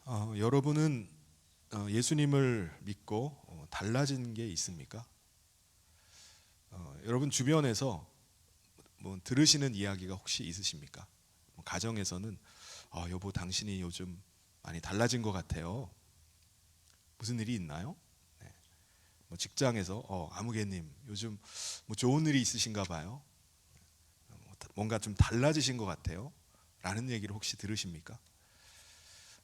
여러분은 예수님을 믿고 달라진 게 있습니까? 여러분 주변에서 뭐 들으시는 이야기가 혹시 있으십니까? 가정에서는 여보 당신이 요즘 많이 달라진 것 같아요. 무슨 일이 있나요? 네. 뭐 직장에서 아무개님 요즘 뭐 좋은 일이 있으신가 봐요. 뭔가 좀 달라지신 것 같아요. 라는 얘기를 혹시 들으십니까?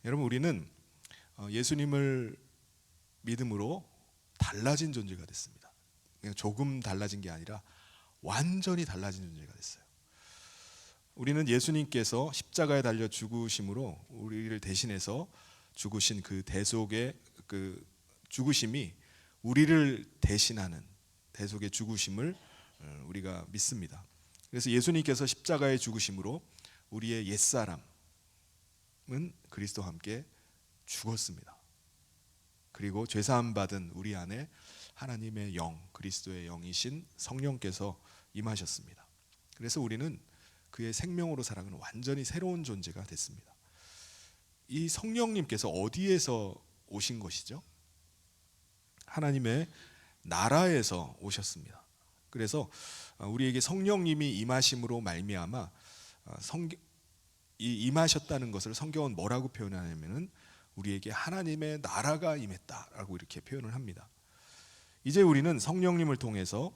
여러분 우리는 예수님을 믿음으로 달라진 존재가 됐습니다. 그냥 조금 달라진 게 아니라 완전히 달라진 존재가 됐어요. 우리는 예수님께서 십자가에 달려 죽으심으로 우리를 대신해서 죽으신 그 대속의 그 죽으심이 우리를 대신하는 대속의 죽으심을 우리가 믿습니다. 그래서 예수님께서 십자가에 죽으심으로 우리의 옛사람은 그리스도와 함께 죽었습니다. 그리고 죄사함 받은 우리 안에 하나님의 영, 그리스도의 영이신 성령께서 임하셨습니다. 그래서 우리는 그의 생명으로 살아가는 완전히 새로운 존재가 됐습니다. 이 성령님께서 어디에서 오신 것이죠? 하나님의 나라에서 오셨습니다. 그래서 우리에게 성령님이 임하심으로 말미암아 이 임하셨다는 것을 성경은 뭐라고 표현하냐면은 우리에게 하나님의 나라가 임했다라고 이렇게 표현을 합니다. 이제 우리는 성령님을 통해서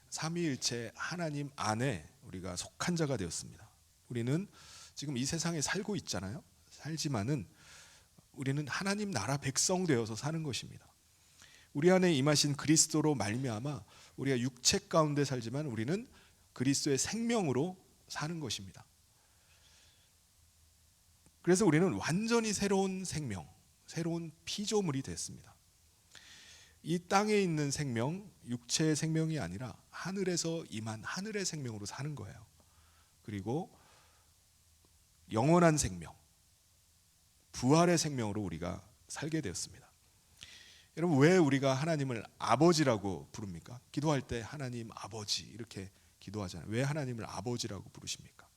삼위일체 하나님 안에 우리가 속한 자가 되었습니다. 우리는 지금 이 세상에 살고 있잖아요. 살지만은 우리는 하나님 나라 백성 되어서 사는 것입니다. 우리 안에 임하신 그리스도로 말미암아 우리가 육체 가운데 살지만 우리는 그리스도의 생명으로 사는 것입니다. 그래서 우리는 완전히 새로운 생명, 새로운 피조물이 됐습니다. 이 땅에 있는 생명, 육체의 생명이 아니라 하늘에서 임한 하늘의 생명으로 사는 거예요. 그리고 영원한 생명, 부활의 생명으로 우리가 살게 되었습니다. 여러분 왜 우리가 하나님을 아버지라고 부릅니까? 기도할 때 하나님 아버지 이렇게 기도하잖아요. 왜 하나님을 아버지라고 부르십니까?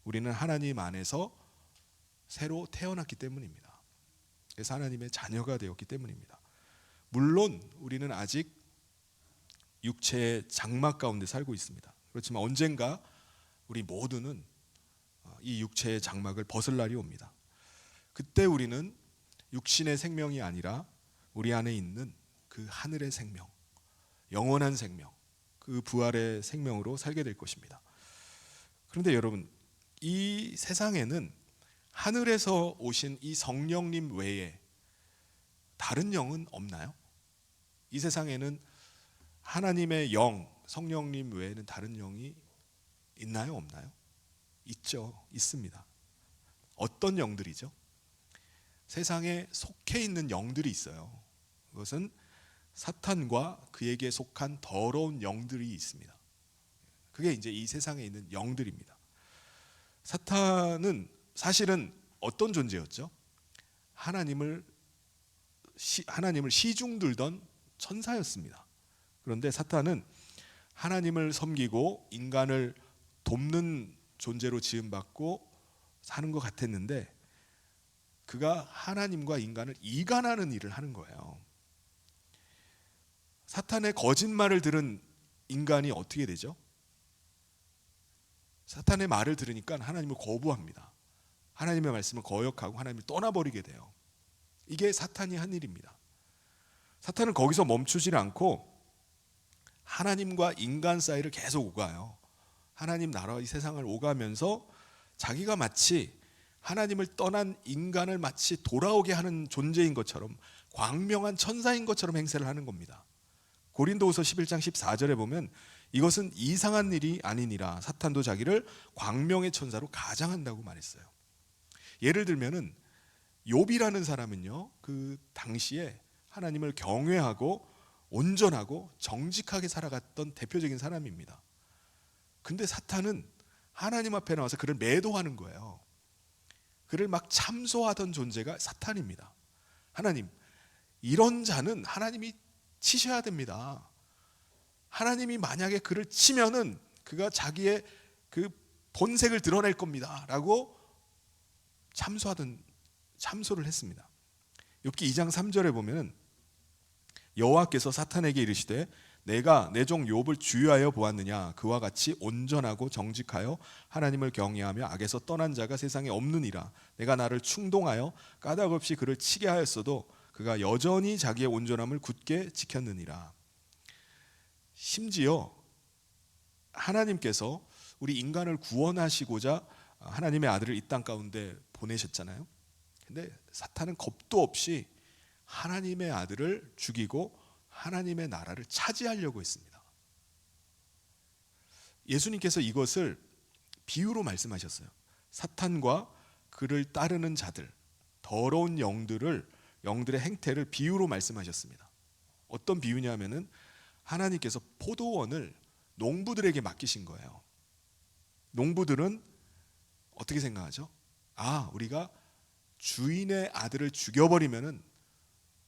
우리는 하나님 안에서 새로 태어났기 때문입니다. 그래서 하나님의 자녀가 되었기 때문입니다. 물론 우리는 아직 육체의 장막 가운데 살고 있습니다. 그렇지만 언젠가 우리 모두는 이 육체의 장막을 벗을 날이 옵니다. 그때 우리는 육신의 생명이 아니라 우리 안에 있는 그 하늘의 생명, 영원한 생명, 그 부활의 생명으로 살게 될 것입니다. 그런데 여러분, 이 세상에는 하늘에서 오신 이 성령님 외에 다른 영은 없나요? 이 세상에는 하나님의 영, 성령님 외에는 다른 영이 있나요? 없나요? 있죠. 있습니다. 어떤 영들이죠? 세상에 속해 있는 영들이 있어요. 그것은 사탄과 그에게 속한 더러운 영들이 있습니다. 그게 이제 이 세상에 있는 영들입니다. 사탄은 사실은 어떤 존재였죠? 하나님을 시중 들던 천사였습니다. 그런데 사탄은 하나님을 섬기고 인간을 돕는 존재로 지음받고 사는 것 같았는데 그가 하나님과 인간을 이간하는 일을 하는 거예요. 사탄의 거짓말을 들은 인간이 어떻게 되죠? 사탄의 말을 들으니까 하나님을 거부합니다. 하나님의 말씀을 거역하고 하나님을 떠나버리게 돼요. 이게 사탄이 한 일입니다. 사탄은 거기서 멈추질 않고 하나님과 인간 사이를 계속 오가요. 하나님 나라 이 세상을 오가면서 자기가 마치 하나님을 떠난 인간을 마치 돌아오게 하는 존재인 것처럼 광명한 천사인 것처럼 행세를 하는 겁니다. 고린도후서 11장 14절에 보면 이것은 이상한 일이 아니니라 사탄도 자기를 광명의 천사로 가장한다고 말했어요. 예를 들면은 욥이라는 사람은요, 그 당시에 하나님을 경외하고 온전하고 정직하게 살아갔던 대표적인 사람입니다. 근데 사탄은 하나님 앞에 나와서 그를 매도하는 거예요. 그를 막 참소하던 존재가 사탄입니다. 하나님, 이런 자는 하나님이 치셔야 됩니다. 하나님이 만약에 그를 치면은 그가 자기의 그 본색을 드러낼 겁니다 라고 참소하던 참소를 했습니다. 욥기 2장 3절에 보면 여호와께서 사탄에게 이르시되 내가 내 종 욥을 주의하여 보았느냐 그와 같이 온전하고 정직하여 하나님을 경외하며 악에서 떠난 자가 세상에 없느니라. 내가 나를 충동하여 까닭 없이 그를 치게 하였어도 그가 여전히 자기의 온전함을 굳게 지켰느니라. 심지어 하나님께서 우리 인간을 구원하시고자 하나님의 아들을 이 땅 가운데 보내셨잖아요. 근데 사탄은 겁도 없이 하나님의 아들을 죽이고 하나님의 나라를 차지하려고 했습니다. 예수님께서 이것을 비유로 말씀하셨어요. 사탄과 그를 따르는 자들, 더러운 영들의 행태를 비유로 말씀하셨습니다. 어떤 비유냐면은 하나님께서 포도원을 농부들에게 맡기신 거예요. 농부들은 어떻게 생각하죠? 우리가 주인의 아들을 죽여버리면은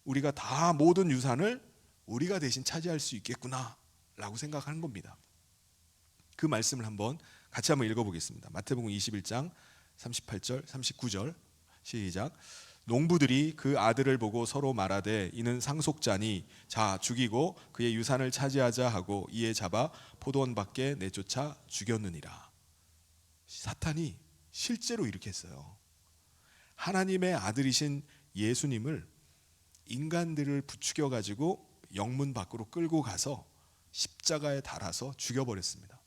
우리가 다 모든 유산을 우리가 대신 차지할 수 있겠구나 라고 생각하는 겁니다. 그 말씀을 같이 한번 읽어보겠습니다. 마태복음 21장 38절 39절 시작. 농부들이 그 아들을 보고 서로 말하되 이는 상속자니 자 죽이고 그의 유산을 차지하자 하고 이에 잡아 포도원 밖에 내쫓아 죽였느니라. 사탄이 실제로 이렇게 했어요. 하나님의 아들이신 예수님을 인간들을 부추겨 가지고 영문 밖으로 끌고 가서 십자가에 달아서 죽여버렸습니다.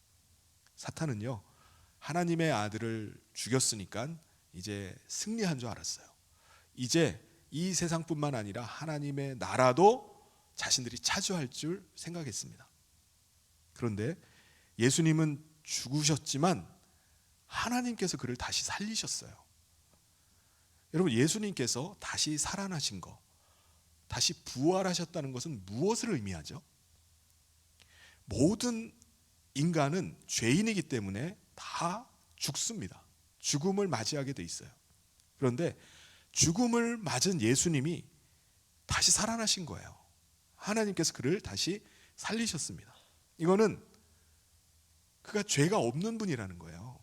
사탄은요, 하나님의 아들을 죽였으니까 이제 승리한 줄 알았어요. 이제 이 세상뿐만 아니라 하나님의 나라도 자신들이 차지할 줄 생각했습니다. 그런데 예수님은 죽으셨지만 하나님께서 그를 다시 살리셨어요. 여러분, 예수님께서 다시 살아나신 거, 다시 부활하셨다는 것은 무엇을 의미하죠? 모든 인간은 죄인이기 때문에 다 죽습니다. 죽음을 맞이하게 돼 있어요. 그런데 죽음을 맞은 예수님이 다시 살아나신 거예요. 하나님께서 그를 다시 살리셨습니다. 이거는 그가 죄가 없는 분이라는 거예요.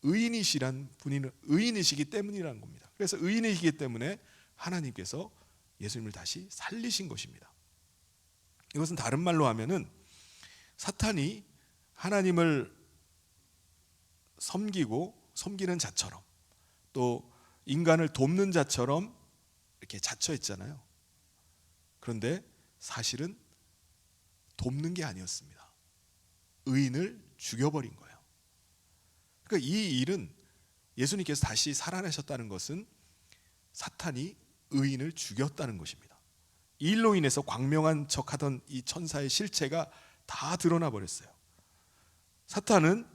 의인이시기 때문이라는 겁니다. 그래서 의인이시기 때문에 하나님께서 예수님을 다시 살리신 것입니다. 이것은 다른 말로 하면은 사탄이 하나님을 섬기는 자처럼 또 인간을 돕는 자처럼 이렇게 자처했잖아요. 그런데 사실은 돕는 게 아니었습니다. 의인을 죽여버린 거예요. 그러니까 이 일은 예수님께서 다시 살아나셨다는 것은 사탄이 의인을 죽였다는 것입니다. 이 일로 인해서 광명한 척하던 이 천사의 실체가 다 드러나 버렸어요. 사탄은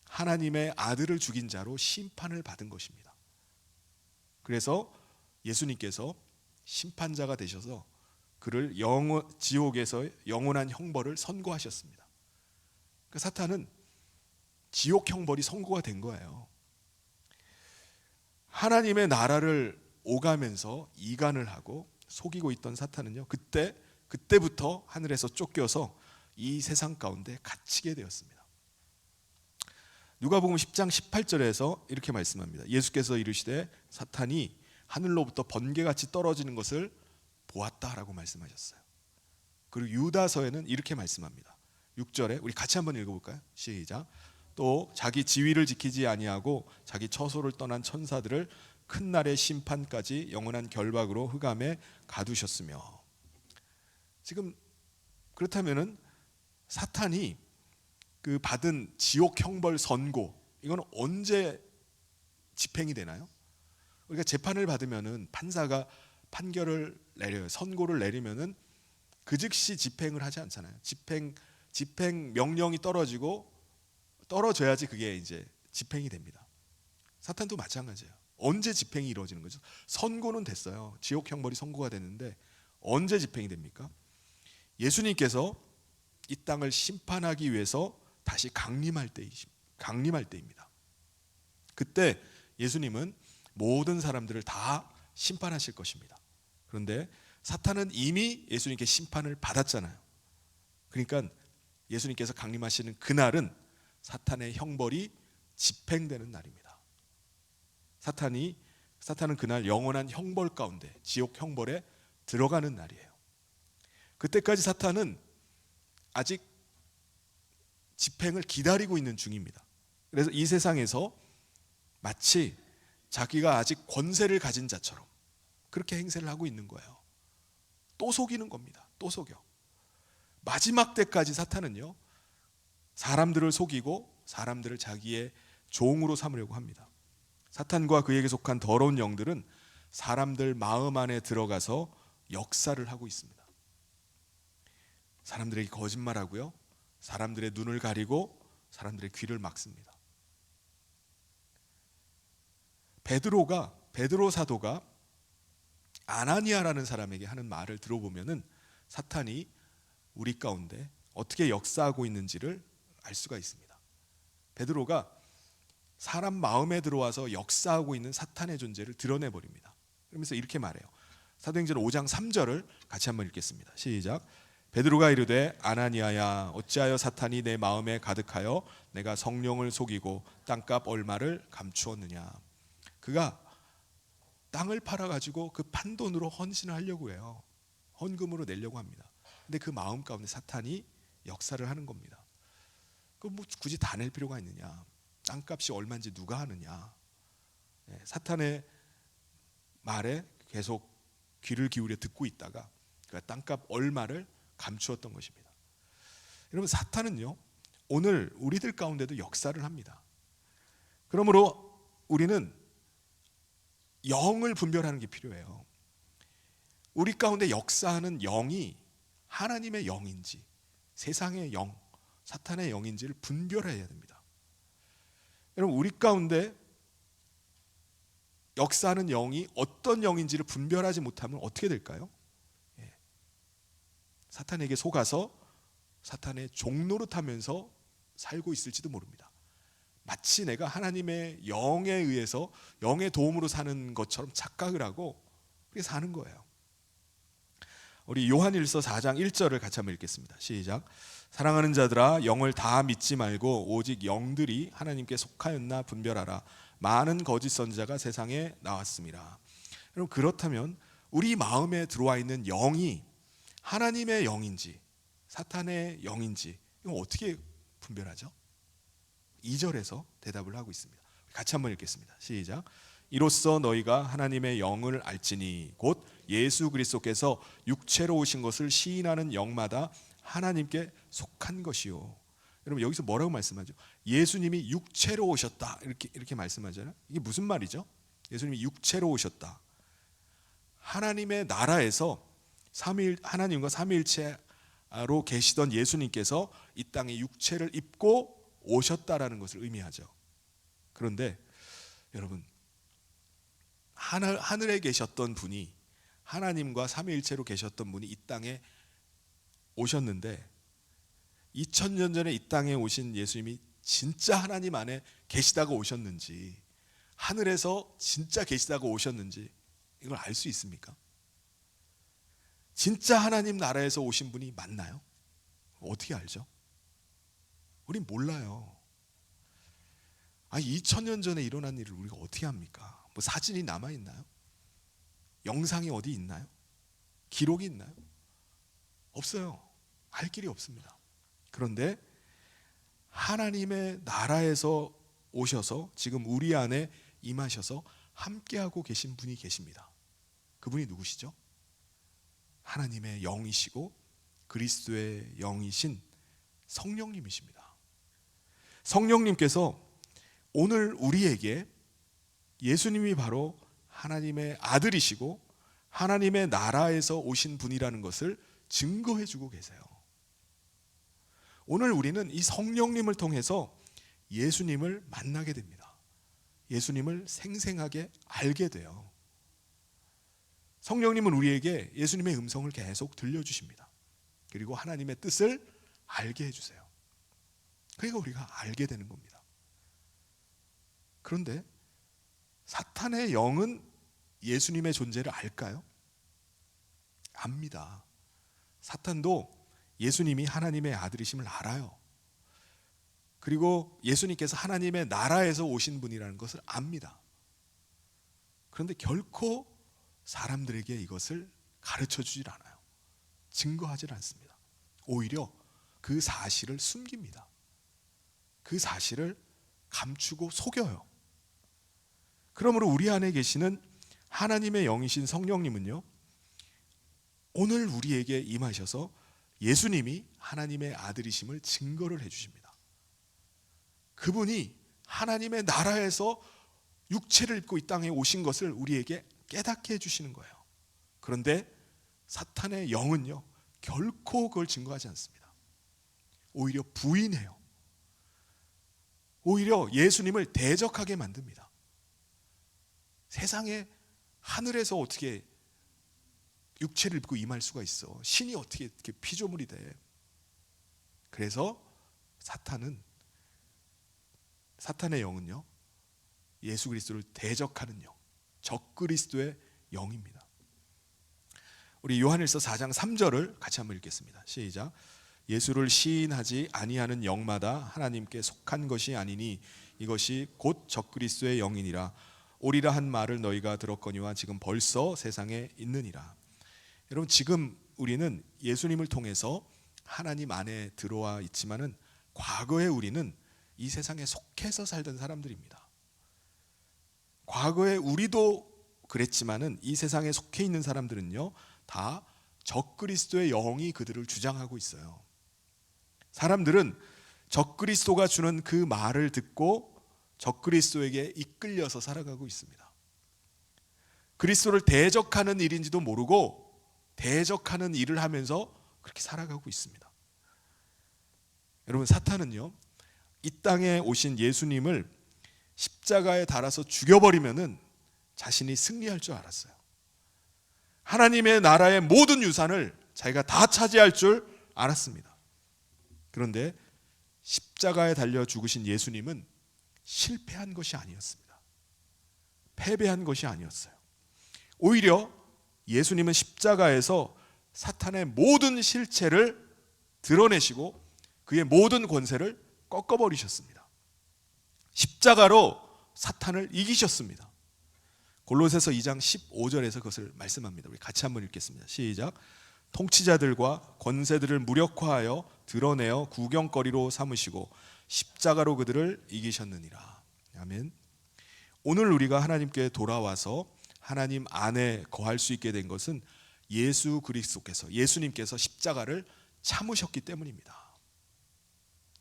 하나님의 아들을 죽인 자로 심판을 받은 것입니다. 그래서 예수님께서 심판자가 되셔서 그를 지옥에서 영원한 형벌을 선고하셨습니다. 그러니까 사탄은 지옥 형벌이 선고가 된 거예요. 하나님의 나라를 오가면서 이간을 하고 속이고 있던 사탄은요, 그때부터 하늘에서 쫓겨서 이 세상 가운데 갇히게 되었습니다. 누가복음 10장 18절에서 이렇게 말씀합니다. 예수께서 이르시되 사탄이 하늘로부터 번개같이 떨어지는 것을 보았다라고 말씀하셨어요. 그리고 유다서에는 이렇게 말씀합니다. 6절에 우리 같이 한번 읽어볼까요? 시작. 또 자기 지위를 지키지 아니하고 자기 처소를 떠난 천사들을 큰 날의 심판까지 영원한 결박으로 흑암에 가두셨으며. 지금 그렇다면은 사탄이 그 받은 지옥 형벌 선고, 이건 언제 집행이 되나요? 우리가 재판을 받으면은 판사가 판결을 내려요. 선고를 내리면은 그 즉시 집행을 하지 않잖아요. 집행 명령이 떨어져야지 그게 이제 집행이 됩니다. 사탄도 마찬가지예요. 언제 집행이 이루어지는 거죠? 선고는 됐어요. 지옥 형벌이 선고가 됐는데 언제 집행이 됩니까? 예수님께서 이 땅을 심판하기 위해서 다시 강림할 때입니다. 그때 예수님은 모든 사람들을 다 심판하실 것입니다. 그런데 사탄은 이미 예수님께 심판을 받았잖아요. 그러니까 예수님께서 강림하시는 그날은 사탄의 형벌이 집행되는 날입니다. 사탄이 사탄은 그날 영원한 형벌 가운데, 지옥 형벌에 들어가는 날이에요. 그때까지 사탄은 아직 집행을 기다리고 있는 중입니다. 그래서 이 세상에서 마치 자기가 아직 권세를 가진 자처럼 그렇게 행세를 하고 있는 거예요. 또 속이는 겁니다. 또 속여. 마지막 때까지 사탄은요, 사람들을 속이고 사람들을 자기의 종으로 삼으려고 합니다. 사탄과 그에게 속한 더러운 영들은 사람들 마음 안에 들어가서 역사를 하고 있습니다. 사람들에게 거짓말하고요, 사람들의 눈을 가리고 사람들의 귀를 막습니다. 베드로 사도가 아나니아라는 사람에게 하는 말을 들어보면은 사탄이 우리 가운데 어떻게 역사하고 있는지를 알 수가 있습니다. 베드로가 사람 마음에 들어와서 역사하고 있는 사탄의 존재를 드러내 버립니다. 그러면서 이렇게 말해요. 사도행전 5장 3절을 같이 한번 읽겠습니다. 시작. 베드로가 이르되 아나니아야 어찌하여 사탄이 내 마음에 가득하여 내가 성령을 속이고 땅값 얼마를 감추었느냐. 그가 땅을 팔아가지고 그 판돈으로 헌신을 하려고 해요. 헌금으로 내려고 합니다. 근데 그 마음 가운데 사탄이 역사를 하는 겁니다. 그 뭐 굳이 다 낼 필요가 있느냐. 땅값이 얼마인지 누가 하느냐. 사탄의 말에 계속 귀를 기울여 듣고 있다가 그 땅값 얼마를 감추었던 것입니다. 여러분, 사탄은요 오늘 우리들 가운데도 역사를 합니다. 그러므로 우리는 영을 분별하는 게 필요해요. 우리 가운데 역사하는 영이 하나님의 영인지 세상의 영, 사탄의 영인지를 분별해야 됩니다. 여러분, 우리 가운데 역사하는 영이 어떤 영인지를 분별하지 못하면 어떻게 될까요? 사탄에게 속아서 사탄의 종노릇하면서 살고 있을지도 모릅니다. 마치 내가 하나님의 영에 의해서 영의 도움으로 사는 것처럼 착각을 하고 그렇게 사는 거예요. 우리 요한일서 4장 1절을 같이 한번 읽겠습니다. 시작. 사랑하는 자들아 영을 다 믿지 말고 오직 영들이 하나님께 속하였나 분별하라. 많은 거짓 선지자가 세상에 나왔습니다. 여러분, 그렇다면 우리 마음에 들어와 있는 영이 하나님의 영인지 사탄의 영인지 이거 어떻게 분별하죠? 2절에서 대답을 하고 있습니다. 같이 한번 읽겠습니다. 시작. 이로써 너희가 하나님의 영을 알지니 곧 예수 그리스도께서 육체로 오신 것을 시인하는 영마다 하나님께 속한 것이요. 여러분, 여기서 뭐라고 말씀하죠? 예수님이 육체로 오셨다 이렇게 말씀하잖아요. 이게 무슨 말이죠? 예수님이 육체로 오셨다. 하나님의 나라에서 하나님과 삼위일체로 계시던 예수님께서 이 땅에 육체를 입고 오셨다라는 것을 의미하죠. 그런데 여러분, 하늘에 계셨던 분이, 하나님과 삼위일체로 계셨던 분이 이 땅에 오셨는데 2000년 전에 이 땅에 오신 예수님이 진짜 하나님 안에 계시다가 오셨는지, 하늘에서 진짜 계시다가 오셨는지 이걸 알 수 있습니까? 진짜 하나님 나라에서 오신 분이 맞나요? 어떻게 알죠? 우린 몰라요. 2000년 전에 일어난 일을 우리가 어떻게 합니까? 뭐 사진이 남아있나요? 영상이 어디 있나요? 기록이 있나요? 없어요. 알 길이 없습니다. 그런데 하나님의 나라에서 오셔서 지금 우리 안에 임하셔서 함께하고 계신 분이 계십니다. 그분이 누구시죠? 하나님의 영이시고 그리스도의 영이신 성령님이십니다. 성령님께서 오늘 우리에게 예수님이 바로 하나님의 아들이시고 하나님의 나라에서 오신 분이라는 것을 증거해 주고 계세요. 오늘 우리는 이 성령님을 통해서 예수님을 만나게 됩니다. 예수님을 생생하게 알게 돼요. 성령님은 우리에게 예수님의 음성을 계속 들려주십니다. 그리고 하나님의 뜻을 알게 해주세요. 그러니까 우리가 알게 되는 겁니다. 그런데 사탄의 영은 예수님의 존재를 알까요? 압니다. 사탄도 예수님이 하나님의 아들이심을 알아요. 그리고 예수님께서 하나님의 나라에서 오신 분이라는 것을 압니다. 그런데 결코 사람들에게 이것을 가르쳐 주질 않아요. 증거하질 않습니다. 오히려 그 사실을 숨깁니다. 그 사실을 감추고 속여요. 그러므로 우리 안에 계시는 하나님의 영이신 성령님은요, 오늘 우리에게 임하셔서 예수님이 하나님의 아들이심을 증거를 해주십니다. 그분이 하나님의 나라에서 육체를 입고 이 땅에 오신 것을 우리에게 깨닫게 해주시는 거예요. 그런데 사탄의 영은요, 결코 그걸 증거하지 않습니다. 오히려 부인해요. 오히려 예수님을 대적하게 만듭니다. 세상에 하늘에서 어떻게 육체를 입고 임할 수가 있어? 신이 어떻게 이렇게 피조물이 돼? 그래서 사탄의 영은요, 예수 그리스도를 대적하는 영, 적그리스도의 영입니다. 우리 요한일서 4장 3절을 같이 한번 읽겠습니다. 시작. 예수를 시인하지 아니하는 영마다 하나님께 속한 것이 아니니 이것이 곧 적그리스도의 영이니라. 오리라 한 말을 너희가 들었거니와 지금 벌써 세상에 있느니라. 여러분, 지금 우리는 예수님을 통해서 하나님 안에 들어와 있지만은 과거에 우리는 이 세상에 속해서 살던 사람들입니다. 과거에 우리도 그랬지만은 이 세상에 속해 있는 사람들은요, 다 적그리스도의 영이 그들을 주장하고 있어요. 사람들은 적그리스도가 주는 그 말을 듣고 적그리스도에게 이끌려서 살아가고 있습니다. 그리스도를 대적하는 일인지도 모르고 대적하는 일을 하면서 그렇게 살아가고 있습니다. 여러분, 사탄은요, 이 땅에 오신 예수님을 십자가에 달아서 죽여버리면은 자신이 승리할 줄 알았어요. 하나님의 나라의 모든 유산을 자기가 다 차지할 줄 알았습니다. 그런데 십자가에 달려 죽으신 예수님은 실패한 것이 아니었습니다. 패배한 것이 아니었어요. 오히려 예수님은 십자가에서 사탄의 모든 실체를 드러내시고 그의 모든 권세를 꺾어버리셨습니다. 십자가로 사탄을 이기셨습니다. 골로새서 2장 15절에서 그것을 말씀합니다. 우리 같이 한번 읽겠습니다. 시작. 통치자들과 권세들을 무력화하여 드러내어 구경거리로 삼으시고 십자가로 그들을 이기셨느니라. 아멘. 오늘 우리가 하나님께 돌아와서 하나님 안에 거할 수 있게 된 것은 예수 그리스도께서, 예수님께서 십자가를 참으셨기 때문입니다.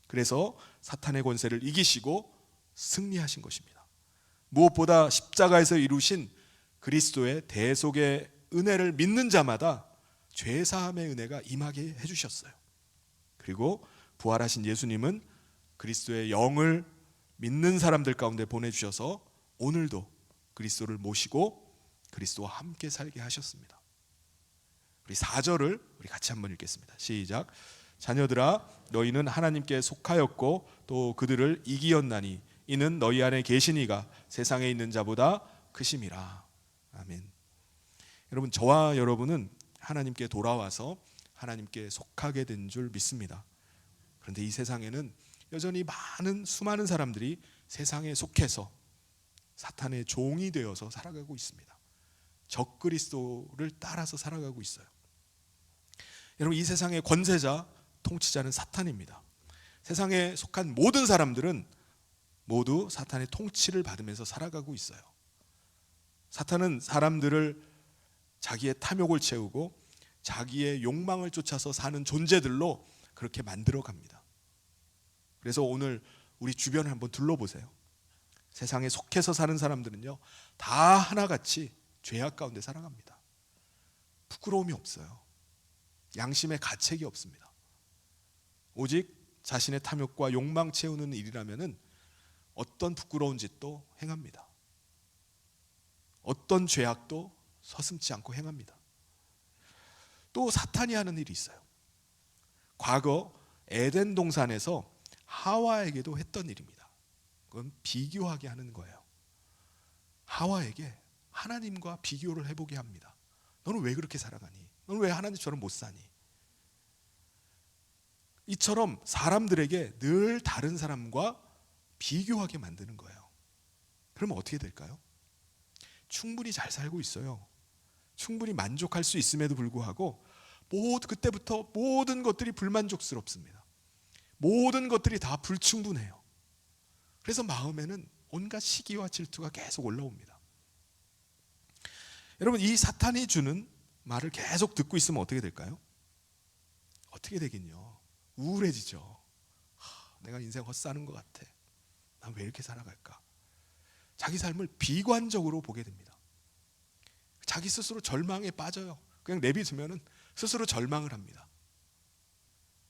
그래서 사탄의 권세를 이기시고 승리하신 것입니다. 무엇보다 십자가에서 이루신 그리스도의 대속의 은혜를 믿는 자마다 죄사함의 은혜가 임하게 해주셨어요. 그리고 부활하신 예수님은 그리스도의 영을 믿는 사람들 가운데 보내주셔서 오늘도 그리스도를 모시고 그리스도와 함께 살게 하셨습니다. 우리 4절을 우리 같이 한번 읽겠습니다. 시작. 자녀들아, 너희는 하나님께 속하였고 또 그들을 이기었나니 이는 너희 안에 계신 이가 세상에 있는 자보다 크심이라. 아멘. 여러분, 저와 여러분은 하나님께 돌아와서 하나님께 속하게 된 줄 믿습니다. 그런데 이 세상에는 여전히 수많은 사람들이 세상에 속해서 사탄의 종이 되어서 살아가고 있습니다. 적그리스도를 따라서 살아가고 있어요. 여러분, 이 세상의 권세자, 통치자는 사탄입니다. 세상에 속한 모든 사람들은 모두 사탄의 통치를 받으면서 살아가고 있어요. 사탄은 사람들을 자기의 탐욕을 채우고 자기의 욕망을 쫓아서 사는 존재들로 그렇게 만들어 갑니다. 그래서 오늘 우리 주변을 한번 둘러보세요. 세상에 속해서 사는 사람들은요, 다 하나같이 죄악 가운데 살아갑니다. 부끄러움이 없어요. 양심의 가책이 없습니다. 오직 자신의 탐욕과 욕망 채우는 일이라면은 어떤 부끄러운 짓도 행합니다. 어떤 죄악도 서슴지 않고 행합니다. 또 사탄이 하는 일이 있어요. 과거 에덴 동산에서 하와에게도 했던 일입니다. 그건 비교하게 하는 거예요. 하와에게 하나님과 비교를 해보게 합니다. 너는 왜 그렇게 살아가니? 너는 왜 하나님처럼 못 사니? 이처럼 사람들에게 늘 다른 사람과 비교하게 만드는 거예요. 그러면 어떻게 될까요? 충분히 잘 살고 있어요. 충분히 만족할 수 있음에도 불구하고 그때부터 모든 것들이 불만족스럽습니다. 모든 것들이 다 불충분해요. 그래서 마음에는 온갖 시기와 질투가 계속 올라옵니다. 여러분, 이 사탄이 주는 말을 계속 듣고 있으면 어떻게 될까요? 어떻게 되긴요? 우울해지죠. 내가 인생 헛사는 것 같아. 난 왜 이렇게 살아갈까? 자기 삶을 비관적으로 보게 됩니다. 자기 스스로 절망에 빠져요. 그냥 내비두면은 스스로 절망을 합니다.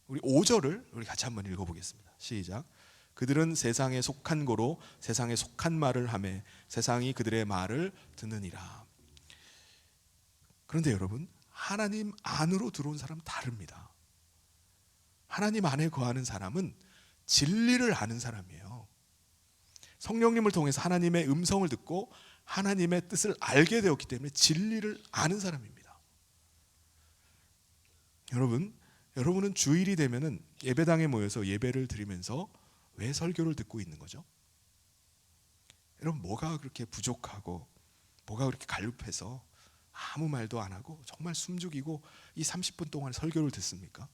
우리 5절을 우리 같이 한번 읽어보겠습니다. 시작. 그들은 세상에 속한 고로 세상에 속한 말을 하매 세상이 그들의 말을 듣느니라. 그런데 여러분, 하나님 안으로 들어온 사람은 다릅니다. 하나님 안에 거하는 사람은 진리를 아는 사람이에요. 성령님을 통해서 하나님의 음성을 듣고 하나님의 뜻을 알게 되었기 때문에 진리를 아는 사람입니다. 여러분은 주일이 되면은 예배당에 모여서 예배를 드리면서 왜 설교를 듣고 있는 거죠? 여러분, 뭐가 그렇게 부족하고 뭐가 그렇게 갈급해서 아무 말도 안 하고 정말 숨죽이고 이 30분 동안 설교를 듣습니까?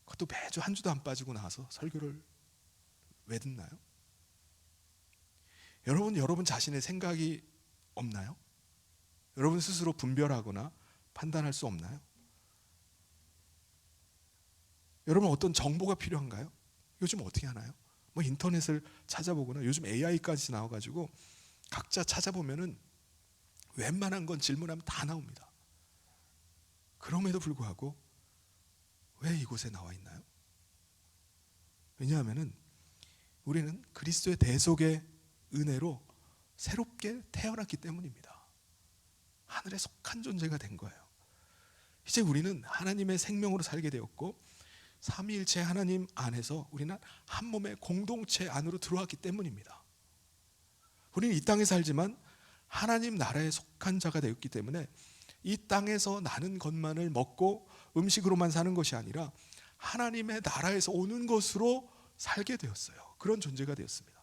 그것도 매주 한 주도 안 빠지고 나와서 설교를 왜 듣나요? 여러분 자신의 생각이 없나요? 여러분 스스로 분별하거나 판단할 수 없나요? 여러분, 어떤 정보가 필요한가요? 요즘 어떻게 하나요? 뭐 인터넷을 찾아보거나 요즘 AI까지 나와가지고 각자 찾아보면은 웬만한 건 질문하면 다 나옵니다. 그럼에도 불구하고 왜 이곳에 나와 있나요? 왜냐하면은 우리는 그리스도의 대속의 은혜로 새롭게 태어났기 때문입니다. 하늘에 속한 존재가 된 거예요. 이제 우리는 하나님의 생명으로 살게 되었고 삼위일체 하나님 안에서 우리는 한 몸의 공동체 안으로 들어왔기 때문입니다. 우리는 이 땅에 살지만 하나님 나라에 속한 자가 되었기 때문에 이 땅에서 나는 것만을 먹고 음식으로만 사는 것이 아니라 하나님의 나라에서 오는 것으로 살게 되었어요. 그런 존재가 되었습니다.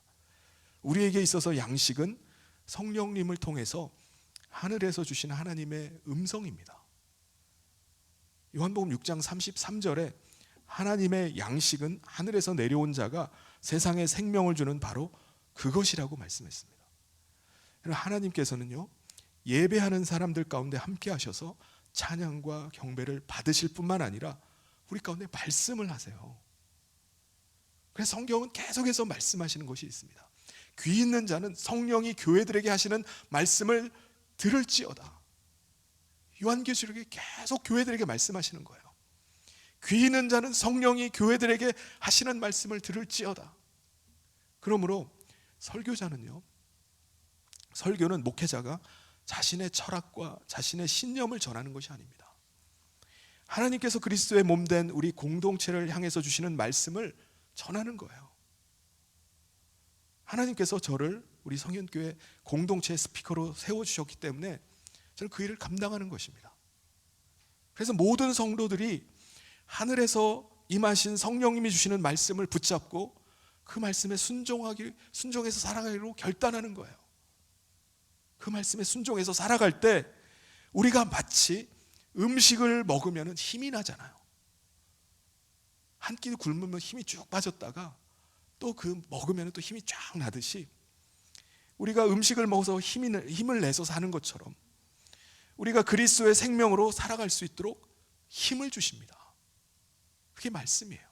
우리에게 있어서 양식은 성령님을 통해서 하늘에서 주신 하나님의 음성입니다. 요한복음 6장 33절에 하나님의 양식은 하늘에서 내려온 자가 세상에 생명을 주는 바로 그것이라고 말씀했습니다. 하나님께서는요, 예배하는 사람들 가운데 함께 하셔서 찬양과 경배를 받으실 뿐만 아니라 우리 가운데 말씀을 하세요. 그래서 성경은 계속해서 말씀하시는 것이 있습니다. 귀 있는 자는 성령이 교회들에게 하시는 말씀을 들을지어다. 요한계시록에 계속 교회들에게 말씀하시는 거예요. 귀 있는 자는 성령이 교회들에게 하시는 말씀을 들을지어다. 그러므로 설교는 목회자가 자신의 철학과 자신의 신념을 전하는 것이 아닙니다. 하나님께서 그리스도의 몸된 우리 공동체를 향해서 주시는 말씀을 전하는 거예요. 하나님께서 저를 우리 성현교회 공동체 스피커로 세워주셨기 때문에 저는 그 일을 감당하는 것입니다. 그래서 모든 성도들이 하늘에서 임하신 성령님이 주시는 말씀을 붙잡고 그 말씀에 순종해서 살아가기로 결단하는 거예요. 그 말씀에 순종해서 살아갈 때 우리가 마치 음식을 먹으면 힘이 나잖아요. 한 끼 굶으면 힘이 쭉 빠졌다가 또 그 먹으면 또 힘이 쫙 나듯이 우리가 음식을 먹어서 힘을 내서 사는 것처럼 우리가 그리스도의 생명으로 살아갈 수 있도록 힘을 주십니다. 그게 말씀이에요.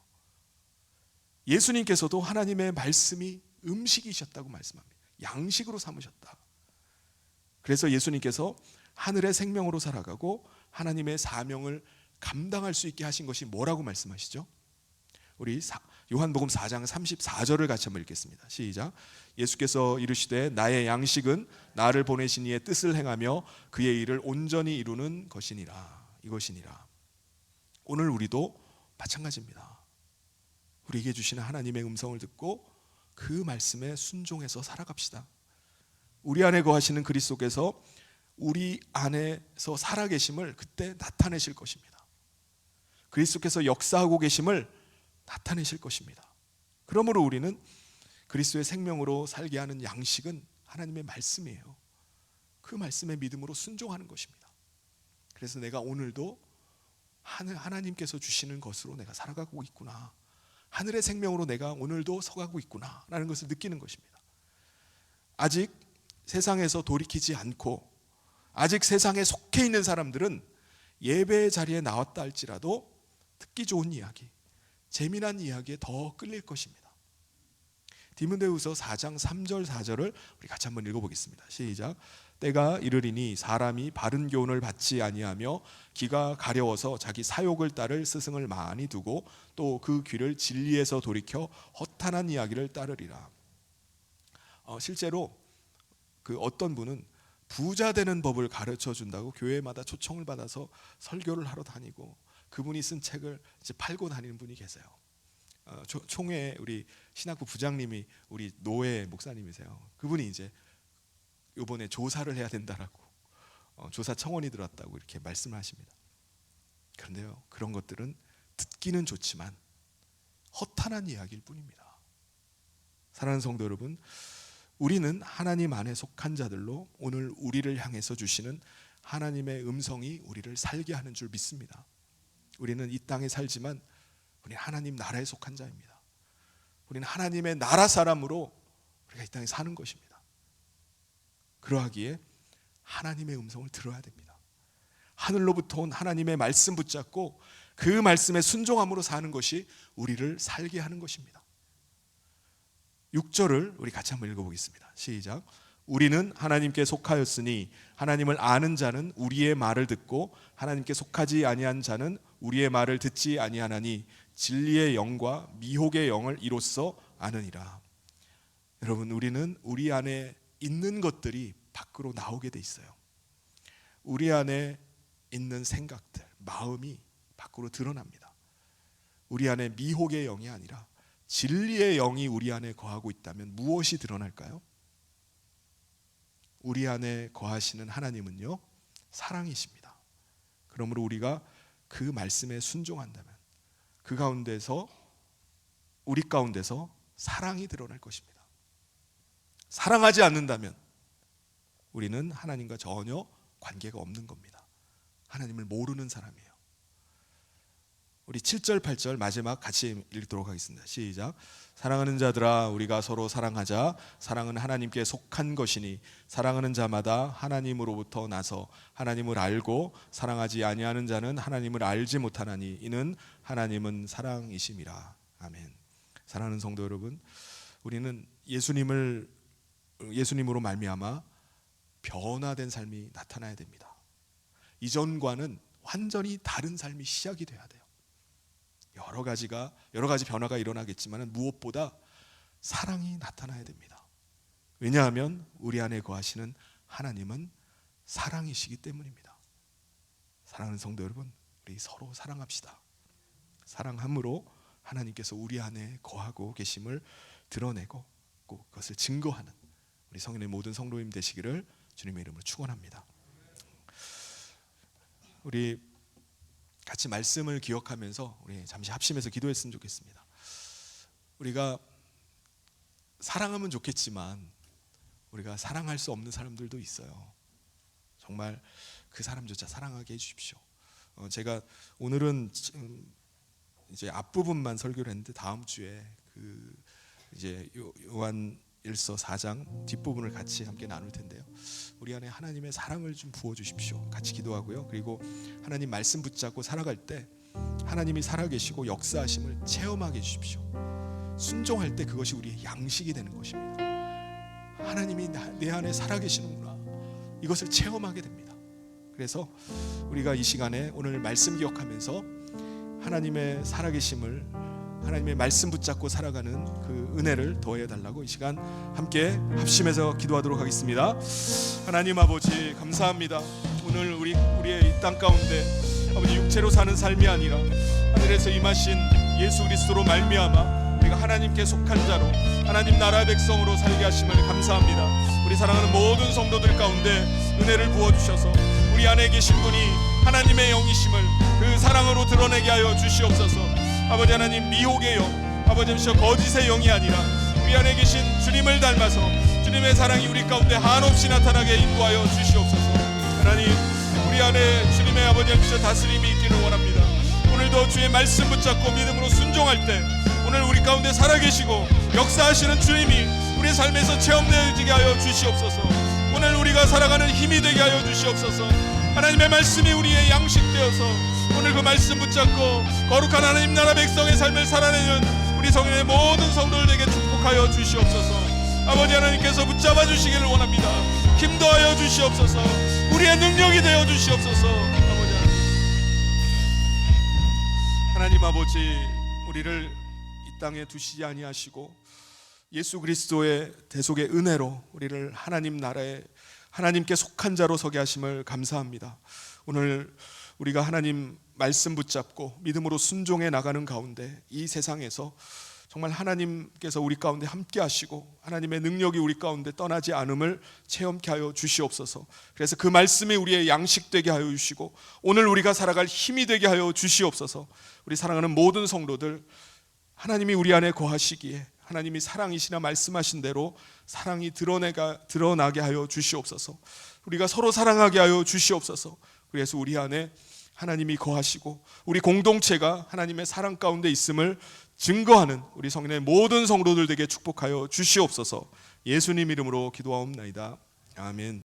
예수님께서도 하나님의 말씀이 음식이셨다고 말씀합니다. 양식으로 삼으셨다. 그래서 예수님께서 하늘의 생명으로 살아가고 하나님의 사명을 감당할 수 있게 하신 것이 뭐라고 말씀하시죠? 우리 요한복음 4장 34절을 같이 한번 읽겠습니다. 시작. 예수께서 이르시되 나의 양식은 나를 보내신 이의 뜻을 행하며 그의 일을 온전히 이루는 것이니라. 이것이니라. 오늘 우리도 마찬가지입니다. 우리에게 주시는 하나님의 음성을 듣고 그 말씀에 순종해서 살아갑시다. 우리 안에 거하시는 그리스도께서 우리 안에서 살아계심을 그때 나타내실 것입니다. 그리스도께서 역사하고 계심을 나타내실 것입니다. 그러므로 우리는 그리스도의 생명으로 살게 하는 양식은 하나님의 말씀이에요. 그 말씀의 믿음으로 순종하는 것입니다. 그래서 내가 오늘도 하나님께서 주시는 것으로 내가 살아가고 있구나, 하늘의 생명으로 내가 오늘도 서가고 있구나 라는 것을 느끼는 것입니다. 아직 세상에서 돌이키지 않고 아직 세상에 속해 있는 사람들은 예배의 자리에 나왔다 할지라도 듣기 좋은 이야기, 재미난 이야기에 더 끌릴 것입니다. 디모데후서 4장 3절 4절을 우리 같이 한번 읽어보겠습니다. 시작. 때가 이르리니 사람이 바른 교훈을 받지 아니하며 귀가 가려워서 자기 사욕을 따를 스승을 많이 두고 또 그 귀를 진리에서 돌이켜 허탄한 이야기를 따르리라. 실제로 그 어떤 분은 부자 되는 법을 가르쳐 준다고 교회마다 초청을 받아서 설교를 하러 다니고 그분이 쓴 책을 이제 팔고 다니는 분이 계세요. 총회 우리 신학부 부장님이 우리 노예 목사님이세요. 그분이 이제 이번에 조사를 해야 된다라고 조사 청원이 들어왔다고 이렇게 말씀을 하십니다. 그런데요, 그런 것들은 듣기는 좋지만 허탄한 이야기일 뿐입니다. 사랑하는 성도 여러분, 우리는 하나님 안에 속한 자들로 오늘 우리를 향해서 주시는 하나님의 음성이 우리를 살게 하는 줄 믿습니다. 우리는 이 땅에 살지만 우리는 하나님 나라에 속한 자입니다. 우리는 하나님의 나라 사람으로 우리가 이 땅에 사는 것입니다. 그러하기에 하나님의 음성을 들어야 됩니다. 하늘로부터 온 하나님의 말씀 붙잡고 그 말씀에 순종함으로 사는 것이 우리를 살게 하는 것입니다. 6절을 우리 같이 한번 읽어보겠습니다. 시작. 우리는 하나님께 속하였으니 하나님을 아는 자는 우리의 말을 듣고 하나님께 속하지 아니한 자는 우리의 말을 듣지 아니하나니 진리의 영과 미혹의 영을 이로써 아느니라. 여러분, 우리는 우리 안에 있는 것들이 밖으로 나오게 돼 있어요. 우리 안에 있는 생각들, 마음이 밖으로 드러납니다. 우리 안에 미혹의 영이 아니라 진리의 영이 우리 안에 거하고 있다면 무엇이 드러날까요? 우리 안에 거하시는 하나님은요, 사랑이십니다. 그러므로 우리가 그 말씀에 순종한다면 그 가운데서, 우리 가운데서 사랑이 드러날 것입니다. 사랑하지 않는다면 우리는 하나님과 전혀 관계가 없는 겁니다. 하나님을 모르는 사람이에요. 우리 7절 8절 마지막 같이 읽도록 하겠습니다. 시작. 사랑하는 자들아, 우리가 서로 사랑하자. 사랑은 하나님께 속한 것이니 사랑하는 자마다 하나님으로부터 나서 하나님을 알고 사랑하지 아니하는 자는 하나님을 알지 못하나니 이는 하나님은 사랑이심이라. 아멘. 사랑하는 성도 여러분, 우리는 예수님으로 말미암아 변화된 삶이 나타나야 됩니다. 이전과는 완전히 다른 삶이 시작이 돼야 돼요. 여러 가지 변화가 일어나겠지만 무엇보다 사랑이 나타나야 됩니다. 왜냐하면 우리 안에 거하시는 하나님은 사랑이시기 때문입니다. 사랑하는 성도 여러분, 우리 서로 사랑합시다. 사랑함으로 하나님께서 우리 안에 거하고 계심을 드러내고 꼭 그것을 증거하는 우리 성인의 모든 성도님 되시기를 주님의 이름으로 축원합니다. 우리 같이 말씀을 기억하면서 우리 잠시 합심해서 기도했으면 좋겠습니다. 우리가 사랑하면 좋겠지만 우리가 사랑할 수 없는 사람들도 있어요. 정말 그 사람조차 사랑하게 해주십시오. 제가 오늘은 이제 앞부분만 설교를 했는데 다음 주에 이제 요한일서 4장 뒷부분을 같이 함께 나눌 텐데요. 우리 안에 하나님의 사랑을 좀 부어 주십시오. 같이 기도하고요. 그리고 하나님 말씀 붙잡고 살아갈 때 하나님이 살아계시고 역사하심을 체험하게 해주십시오. 순종할 때 그것이 우리의 양식이 되는 것입니다. 하나님이 내 안에 살아계시는구나, 이것을 체험하게 됩니다. 그래서 우리가 이 시간에 오늘 말씀 기억하면서 하나님의 살아계심을, 하나님의 말씀 붙잡고 살아가는 그 은혜를 더해달라고 이 시간 함께 합심해서 기도하도록 하겠습니다. 하나님 아버지, 감사합니다. 오늘 우리의 이 땅 가운데 아버지 육체로 사는 삶이 아니라 하늘에서 임하신 예수 그리스도로 말미암아 우리가 하나님께 속한 자로 하나님 나라의 백성으로 살게 하심을 감사합니다. 우리 사랑하는 모든 성도들 가운데 은혜를 부어주셔서 우리 안에 계신 분이 하나님의 영이심을 그 사랑으로 드러내게 하여 주시옵소서. 아버지 하나님, 미혹의 영, 아버지 거짓의 영이 아니라 우리 안에 계신 주님을 닮아서 주님의 사랑이 우리 가운데 한없이 나타나게 인도하여 주시옵소서. 하나님, 우리 안에 주님의 아버지 하나님께서 다스림이 있기를 원합니다. 오늘도 주의 말씀 붙잡고 믿음으로 순종할 때 오늘 우리 가운데 살아계시고 역사하시는 주님이 우리 삶에서 체험되게 하여 주시옵소서. 오늘 우리가 살아가는 힘이 되게 하여 주시옵소서. 하나님의 말씀이 우리의 양식 되어서 오늘 그 말씀 붙잡고 거룩한 하나님 나라 백성의 삶을 살아내는 우리 성인의 모든 성도들에게 축복하여 주시옵소서. 아버지 하나님께서 붙잡아 주시기를 원합니다. 힘도 하여 주시옵소서. 우리의 능력이 되어 주시옵소서. 아버지 하나님 아버지, 우리를 이 땅에 두시지 아니하시고 예수 그리스도의 대속의 은혜로 우리를 하나님 나라에 하나님께 속한 자로 서게 하심을 감사합니다. 오늘 우리가 하나님 말씀 붙잡고 믿음으로 순종해 나가는 가운데 이 세상에서 정말 하나님께서 우리 가운데 함께 하시고 하나님의 능력이 우리 가운데 떠나지 않음을 체험케 하여 주시옵소서. 그래서 그 말씀이 우리의 양식 되게 하여 주시고 오늘 우리가 살아갈 힘이 되게 하여 주시옵소서. 우리 사랑하는 모든 성도들, 하나님이 우리 안에 거하시기에 하나님이 사랑이시나 말씀하신 대로 사랑이 드러나게 하여 주시옵소서. 우리가 서로 사랑하게 하여 주시옵소서. 그래서 우리 안에 하나님이 거하시고 우리 공동체가 하나님의 사랑 가운데 있음을 증거하는 우리 성인의 모든 성도들 되게 축복하여 주시옵소서. 예수님 이름으로 기도하옵나이다. 아멘.